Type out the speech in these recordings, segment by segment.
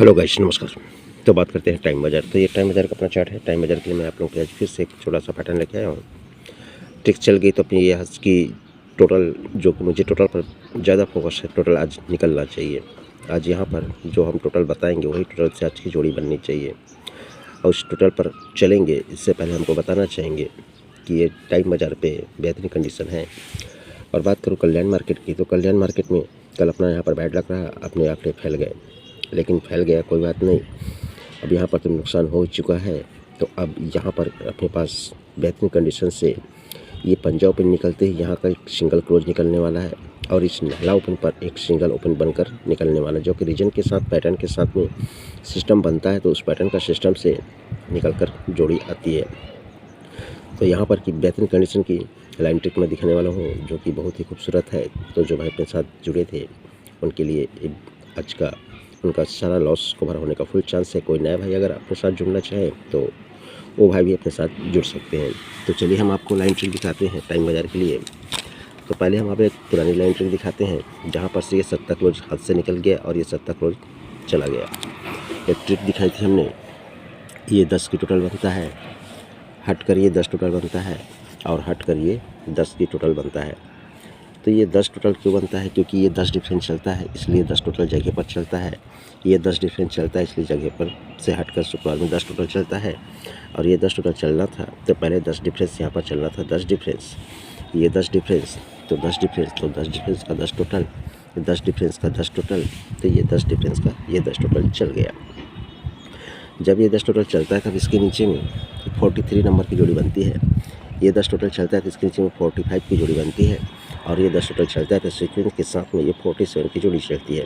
Hello guys, नमस्कार। तो बात करते हैं टाइम बाजार। तो ये टाइम बाजार का अपना चार्ट है। टाइम बाजार के लिए मैं आप लोगों के आज फिर से एक छोटा सा पैटर्न लेके आया हूँ। टिक्स चल गई तो अपनी ये हज की टोटल, जो कि मुझे टोटल पर ज़्यादा फोकस है, टोटल आज निकलना चाहिए। आज यहाँ पर जो हम टोटल बताएंगे वही टोटल से आज की जोड़ी बननी चाहिए और उस टोटल पर चलेंगे। इससे पहले हमको बताना चाहेंगे कि ये टाइम बाजार पे बेहतरीन कंडीशन है। और बात करूँ कल्याण मार्केट की, तो कल्याण मार्केट में कल अपना यहाँ पर बैड लग रहा, अपने आंकड़े फैल गए, लेकिन फैल गया कोई बात नहीं। अब यहाँ पर तो नुकसान हो चुका है, तो अब यहाँ पर अपने पास बेहतरीन कंडीशन से ये पंजा ओपन निकलते ही यहाँ का एक सिंगल क्लोज निकलने वाला है और इस नहला ओपन पर एक सिंगल ओपन बनकर निकलने वाला है, जो कि रीजन के साथ पैटर्न के साथ में सिस्टम बनता है। तो उस पैटर्न का सिस्टम से निकल कर जोड़ी आती है। तो यहाँ पर की बेहतरीन कंडीशन की लाइन ट्रिक में दिखाने वाला हूँ, जो कि बहुत ही खूबसूरत है। तो जो भाई अपने साथ जुड़े थे उनके लिए आज का उनका सारा लॉस कवर होने का फुल चांस है। कोई नया भाई अगर अपने साथ जुड़ना चाहे तो वो भाई भी अपने साथ जुड़ सकते हैं। तो चलिए हम आपको लाइन ट्रिक दिखाते हैं टाइम बाजार के लिए। तो पहले हम आप एक पुरानी लाइन ट्रिक दिखाते हैं, जहाँ पर से ये 7 क्लोज हाथ से निकल गया और ये 7 क्लोज चला गया। एक ट्रिक दिखाई थी हमने, ये 10 की टोटल बनता है, हट कर ये 10 टोटल बनता है और हट कर ये 10 की टोटल बनता है। तो ये 10 टोटल क्यों बनता है? क्योंकि ये 10 डिफरेंस चलता है, इसलिए 10 टोटल जगह पर चलता है। ये 10 डिफरेंस चलता है, इसलिए जगह पर से हटकर शुक्रवार में 10 टोटल चलता है। और ये 10 टोटल चलना था तो पहले 10 डिफरेंस यहाँ पर चलना था, 10 डिफरेंस, ये 10 डिफरेंस, तो 10 डिफरेंस, तो 10 डिफरेंस का 10 टोटल, 10 डिफरेंस का 10 टोटल, तो ये 10 डिफरेंस का ये 10 टोटल चल गया। जब ये 10 टोटल चलता है तब इसके नीचे में 43 नंबर की जोड़ी बनती है। ये 10 टोटल चलता है तो इसके नीचे में 45 की जोड़ी बनती है और ये 10 टोटल चलता है तो सीक्वेंस के साथ में ये 47 की जोड़ी चलती है।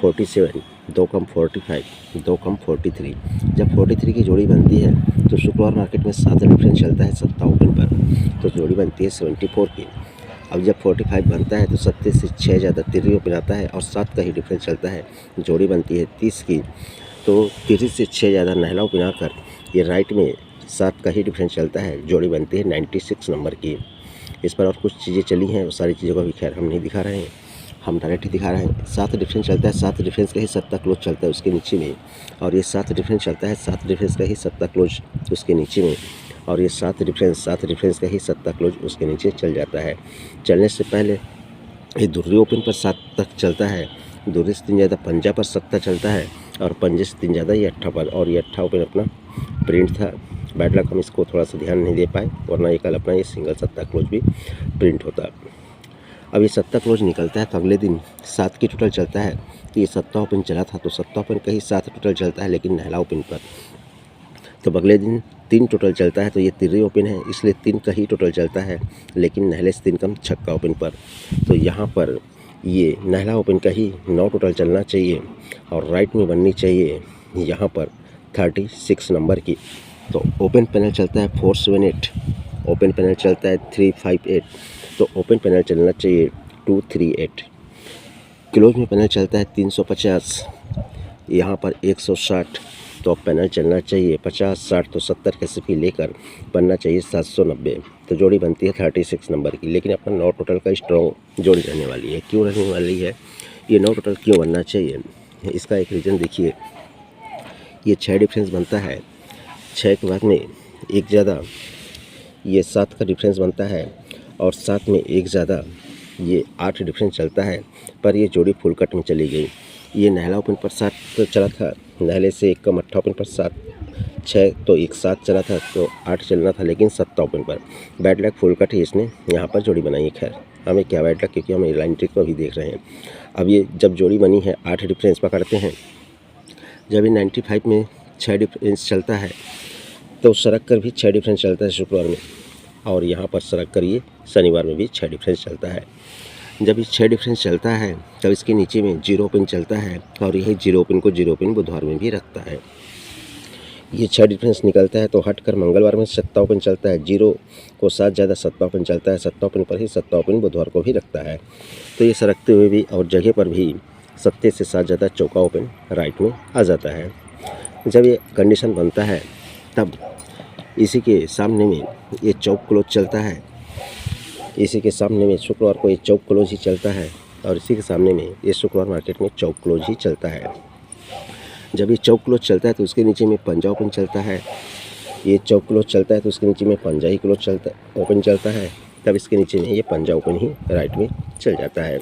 47, 2 कम 45, 2 कम 43। जब 43 की जोड़ी बनती है तो शुक्रवार मार्केट में 7 डिफरेंस चलता है 7 ओपन पर, तो जोड़ी बनती है 74 की। अब जब 45 बनता है तो 7 से 6 ज़्यादा 3 ओपन आता है और 7 का ही डिफरेंस चलता है, जोड़ी बनती है 30 की। तो 30 से 6 ज़्यादा नहला ओपन आकर ये राइट में 7 का ही डिफरेंस चलता है, जोड़ी बनती है 96 नंबर की। इस पर और कुछ चीज़ें चली हैं, वो सारी चीज़ों का भी खैर हम नहीं दिखा रहे हैं, हम डायरेक्ट ही दिखा रहे हैं। 7 डिफरेंस चलता है, 7 डिफरेंस का ही 7 क्लोज चलता है उसके नीचे में, और ये 7 डिफरेंस चलता है, 7 डिफरेंस का ही 7 क्लोज उसके नीचे में, और ये 7 डिफरेंस का ही 7 क्लोज उसके नीचे चल जाता है। चलने से पहले ये दूसरी ओपन पर 7 तक चलता है, दूसरे से 3 ज़्यादा पंजा पर 7 चलता है और पंजे से 3 ज़्यादा ये 8 पर, और ये 8 ओपन अपना प्रिंट था। बैड लक हम इसको थोड़ा सा ध्यान नहीं दे पाए, वरना ये कल अपना ये सिंगल 7 क्लोज भी प्रिंट होता। अब ये 7 क्लोज निकलता है तो अगले दिन 7 की टोटल चलता है, तो ये 7 ओपन चला था तो 7 ओपन का ही 7 टोटल चलता है, लेकिन नहला ओपन पर। तो अगले दिन 3 टोटल चलता है, तो ये 3 ओपन है, इसलिए 3 का ही टोटल चलता है, लेकिन नहले से 3 कम छक्का ओपन पर। तो यहाँ पर ये नहला ओपन का ही 9 टोटल चलना चाहिए और राइट में बननी चाहिए यहाँ पर 36 नंबर की। तो ओपन पैनल चलता है 478, ओपन पैनल चलता है 358, तो ओपन पैनल चलना चाहिए 238। क्लोज में पैनल चलता है 350, यहाँ पर 160, तो अब पैनल चलना चाहिए 50, 60, तो 70 के एसपी लेकर बनना चाहिए 790। तो जोड़ी बनती है 36 नंबर की, लेकिन अपना 9 टोटल का स्ट्रॉन्ग जोड़ी रहने वाली है। क्यों रहने वाली है ये 9 टोटल, क्यों बनना चाहिए? इसका एक रीज़न देखिए, ये 6 डिफरेंस बनता है, 6 के बाद में एक ज़्यादा ये 7 का डिफरेंस बनता है और 7 में एक ज़्यादा ये 8 डिफरेंस चलता है, पर ये जोड़ी फुल कट में चली गई। ये नहला ओपन पर 7 तो चला था, नहले से एक कम 8 ओपन पर 7, 6 तो एक 7 चला था तो 8 चलना था, लेकिन 7 ओपन पर बैड लक फुल कट ही इसने यहाँ पर जोड़ी बनाई है। खैर हमें क्या बैड लक, क्योंकि हम लाइन ट्रिक को भी देख रहे हैं। अब ये जब जोड़ी बनी है 8 डिफरेंस पकड़ते हैं, जब ये 95 में 6 डिफरेंस चलता है तो सड़क कर भी 6 डिफरेंस चलता है शुक्रवार में, और यहाँ पर सड़क कर ये शनिवार में भी 6 डिफरेंस चलता है। जब ये 6 डिफरेंस चलता है तब इसके नीचे में 0 ओपन चलता है और यही 0 ओपन को 0 ओपन बुधवार में भी रखता है। ये 6 डिफरेंस निकलता है तो हटकर मंगलवार में 7 ओपन चलता है, 0 को 7 ज़्यादा 7 ओपन चलता है, 7 ओपन पर ही 7 ओपन बुधवार को भी रखता है। तो ये सरकते हुए भी और जगह पर भी 7 से 7 ज़्यादा चौका ओपन राइट में आ जाता है। जब ये कंडीशन बनता है तब इसी के सामने में ये चौक क्लोज चलता है, इसी के सामने में शुक्रवार को ये चौक क्लोज ही चलता है और इसी के सामने में ये शुक्रवार मार्केट में चौक क्लोज ही चलता है। जब ये चौक क्लोज चलता है तो उसके नीचे में पंजा ओपन चलता है। ये चौक क्लोज चलता है तो उसके नीचे में पंजा ही क्लोज ओपन चलता है, तब इसके नीचे में ये पंजा ओपन ही राइट में चल जाता है।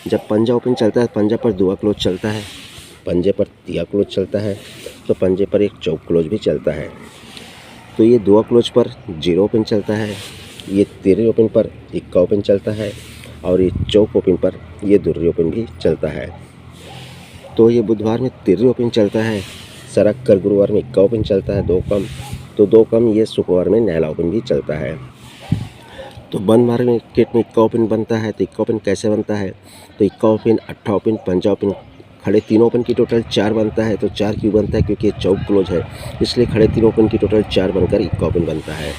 जब पंजा ओपन चलता है, पंजा पर दुआ क्लोज चलता है, पंजे पर तिया क्लोज चलता है, तो पंजे पर एक चौक क्लोज भी चलता है। तो ये दुआ क्लोज पर जीरो ओपन चलता है, ये तिर्रे ओपन पर इक्का ओपन चलता है, और ये चौक ओपन पर ये दुर्रे ओपन भी चलता है। तो ये बुधवार में तिर्रे ओपन चलता है, सरक कर गुरुवार में इक्का ओपन चलता है 2 कम, तो 2 कम ये शुक्रवार में नैला ओपन भी चलता है। तो बंद मार्केट में इक्का ओपन बनता है, तो इक्का ओपन कैसे बनता है, तो इक्का ओपन, अट्ठा ओपन, पंजा ओपन, खड़े तीनों ओपन की टोटल 4 बनता है। तो 4 क्यों बनता है, क्योंकि ये चौक क्लोज है, इसलिए खड़े तीनों ओपन की टोटल 4 बनकर इक्का ओपन बनता है।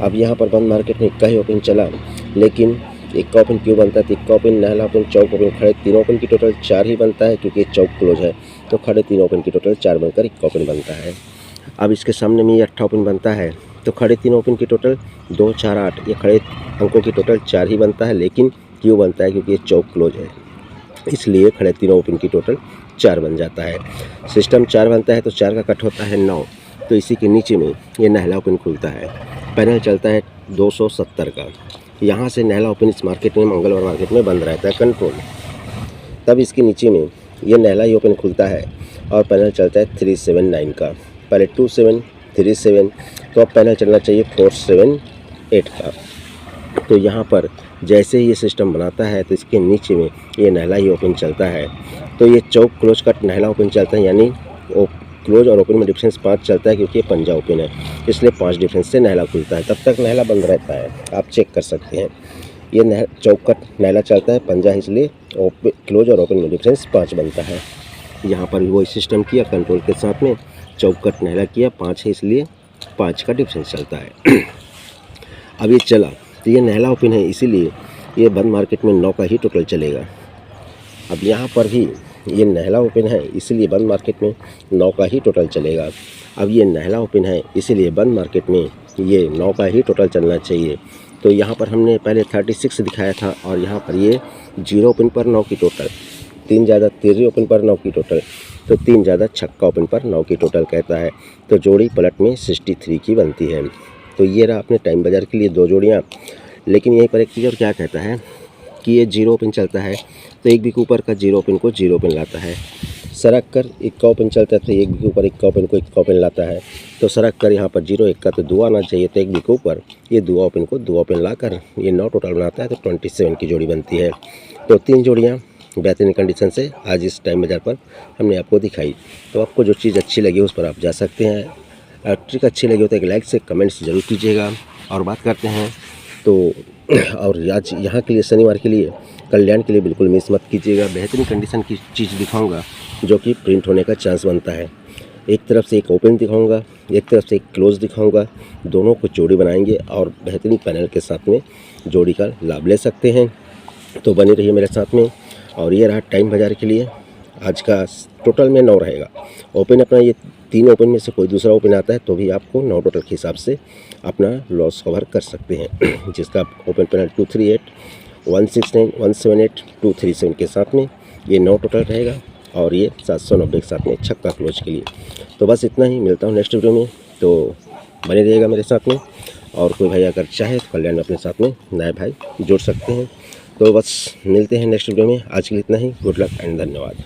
अब यहाँ पर बंद मार्केट में इक्का ही ओपन चला, लेकिन इक्का ओपन क्यों बनता है, तो इक्का ओपन, नहला ओपन, चौक ओपन, खड़े तीनों ओपन की टोटल 4 ही बनता है, क्योंकि चौक क्लोज है, तो खड़े तीनों ओपन की टोटल 4 बनकर इक्का ओपन बनता है। अब इसके सामने में ये अट्ठा ओपन बनता है, तो खड़े तीनों ओपन की टोटल 2, 4, 8, ये खड़े अंकों की टोटल 4 ही बनता है, लेकिन क्यों बनता है, क्योंकि ये चौक क्लोज है, इसलिए खड़े तीनों ओपन की टोटल 4 बन जाता है। सिस्टम 4 बनता है तो 4 का कट होता है 9, तो इसी के नीचे में ये नहला ओपन खुलता है। पैनल चलता है 270 का, यहाँ से नहला ओपन इस मार्केट में, मंगलवार मार्केट में बंद रहता है कंट्रोल। तब इसके नीचे में ये नहला ही ओपन खुलता है और पैनल चलता है 379 का, पहले 27, 37, तो अब पैनल चलना चाहिए 478 का। तो यहाँ पर जैसे ही ये सिस्टम बनाता है तो इसके नीचे में ये नहला ही ओपन चलता है। तो ये चौक क्लोज का नहला ओपन चलता है, यानी क्लोज और ओपन में डिफरेंस 5 चलता है, क्योंकि ये पंजा ओपन है, इसलिए 5 डिफरेंस से नहला खुलता है। तब तक नहला बंद रहता है, आप चेक कर सकते हैं। ये चौक का नहला चलता है, पंजा, इसलिए क्लोज और ओपन में डिफरेंस 5 बनता है। यहाँ पर भी वही सिस्टम किया कंट्रोल के साथ में, चौक का नहला किया, 5 है इसलिए 5 का डिफरेंस चलता है। अब ये चला तो ये नहला ओपन है, इसीलिए ये बंद मार्केट में 9 का ही टोटल चलेगा। अब यहाँ पर भी ये नहला ओपन है, इसलिए बंद मार्केट में 9 का ही टोटल चलेगा। अब ये नहला ओपन है, इसीलिए बंद मार्केट में ये 9 का ही टोटल चलना चाहिए। तो यहाँ पर हमने पहले 36 दिखाया था, और यहाँ पर ये जीरो ओपन पर 9 की टोटल, 3 ज़्यादा तिर्रे ओपन पर 9 की टोटल, तो 3 ज़्यादा छक्का ओपन पर 9 की टोटल कहता है। तो जोड़ी पलट में 63 की बनती है। तो ये रहा अपने टाइम बाजार के लिए 2 जोड़ियाँ। लेकिन यहीं पर एक चीज़ और क्या कहता है कि ये जीरो ओपन चलता है, तो एक बिक ऊपर का जीरो ओपन को जीरो ओपन लाता है। सरक कर इक्का ओपन चलता है, तो एक बिक ऊपर इक्का ओपन को इक्का ओपन लाता है। तो सरक कर यहाँ पर जीरो इक्का तो दुआ आना चाहिए, तो एक बिक ऊपर ये दुआ ओपन को दुआ ओपन लाकर ये 9 टोटल बनाता है, तो 27 की जोड़ी बनती है। तो 3 जोड़ियाँ बेहतरीन कंडीशन से आज इस टाइम बाजार पर हमने आपको दिखाई। तो आपको जो चीज़ अच्छी लगी उस पर आप जा सकते हैं। ट्रिक अच्छी लगी हो तो एक लाइक से कमेंट्स ज़रूर कीजिएगा। और बात करते हैं तो और आज यहाँ के लिए शनिवार के लिए कल्याण के लिए बिल्कुल मिस मत कीजिएगा। बेहतरीन कंडीशन की चीज़ दिखाऊंगा जो कि प्रिंट होने का चांस बनता है। एक तरफ से एक ओपन दिखाऊंगा, एक तरफ से एक क्लोज दिखाऊंगा, दोनों को जोड़ी बनाएंगे और बेहतरीन पैनल के साथ में जोड़ी का लाभ ले सकते हैं। तो बने रहिए मेरे साथ में। और ये रहा टाइम बाजार के लिए आज का टोटल में 9 रहेगा। ओपन अपना ये 3 ओपन में से कोई दूसरा ओपन आता है तो भी आपको 9 टोटल के हिसाब से अपना लॉस कवर कर सकते हैं। जिसका ओपन पैनल 238, 169, 178, 237 के साथ में ये 9 टोटल रहेगा और ये 790 के साथ में छक्का क्लोज के लिए। तो बस इतना ही, मिलता हूँ नेक्स्ट वीडियो में। तो बने रहिएगा मेरे साथ में। और कोई भाई अगर चाहे तो कल्याण में अपने साथ में नए भाई जोड़ सकते हैं। तो बस मिलते हैं नेक्स्ट वीडियो में। आज के लिए इतना ही। गुड लक एंड धन्यवाद।